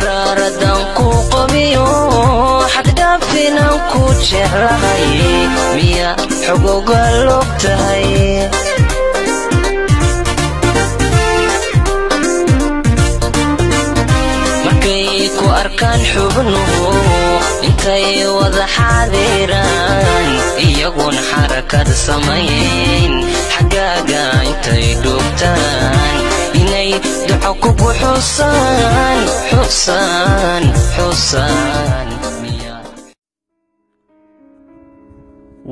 xaraaradan ku qabiyo xaddhaafinan ku jeclahay miya xogoga logtahay markay ku arkaan xubnuhu intay wada xaadiraan iyaguna xarakad samayn xagaaga intay dhugtaan inay duco kugu xusaan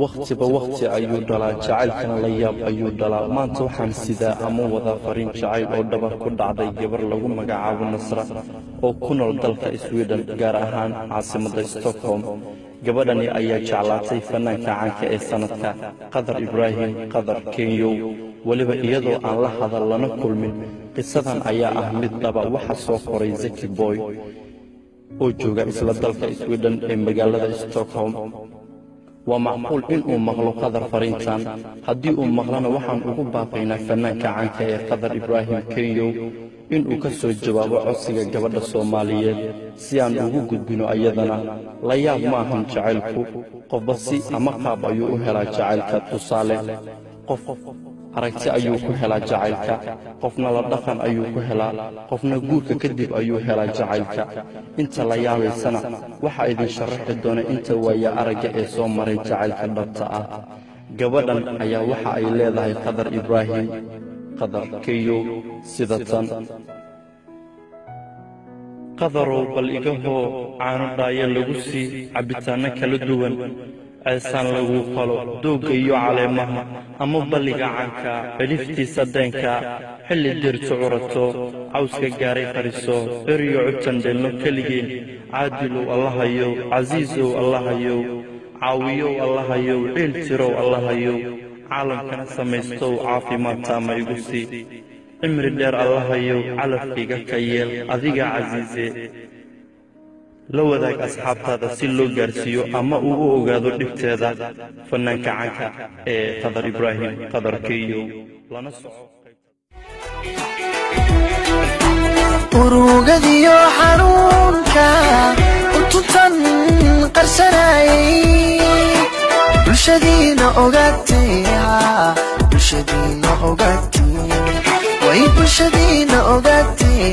waqtiba waqti ayuu dhalaa jacaylkana la yaab ayuu dhalaa maanta waxaan sidaa ama wadaa fariin jacayl oo dhabar ku dhacday gabar lagu magacaabo Nasra oo ku nool dalka Sweden gaar ahaan caasimadda Stockholm gabadhani ayaa jeclaatay fanaanka caanka ee sanadka Qadar Ibrahim Qadar Kenyo waliba iyadoo aan la hadal lana kulmin qisadan ayaa ah mid dhaba waxa soo qoray Zaki Boy oo jooga isla dalka Sweden ee magaalada Stockholm ومعقول إنه مغلو قدر فرينتان هدي مغلنا وحن أقول باقينا فنان كعنك قدر إبراهيم كينيو إنه كسو الجواب عصيق قبل الصومالية سيان أقول بنو أيضنا لا يغماهم جعلكو قفبسي أمقاب أيوه هلا جعلك تصالح قف aragti ayuu ku helaa jacaylka qofna la dhaqan ayuu ku helaa qofna guurka kadib ayuu helaa jacaylka inta la yaabaysana waxa idin sharaxi doona inta waaya aragga ee soo maray jacaylka dhabta ah gabadhan ayaa waxa ay leedahay Qadar Ibrahim Qadar Kenyo sidatan qadarow bal igaho caano dhaaya lagu sii cabitaana kala duwan aysan lagu qalo dooga iyo caleemaha ama baliga caanka xiliftiisa deenka xilli dirtu curato cawska gaaray qariso eriyo cuntan dheelno kaligeen caadilow allahayow casiisow allahayow caawiyow allahayow ciil tirow allahayow caalamkana samaystow caafimaad taama igu sii cimri dheer allahayow calafkiga ka yeel adiga casiise la wadaag asxaabtaada si loo gaarsiiyo ama uu u ogaado dhibteeda fanaanka caanka ee Qadar Ibrahim Qadar Kenyo lana soco urugadiyo xanuunka ututan qarsanay bulshadiina ogaatay way bulshadiina ogaatay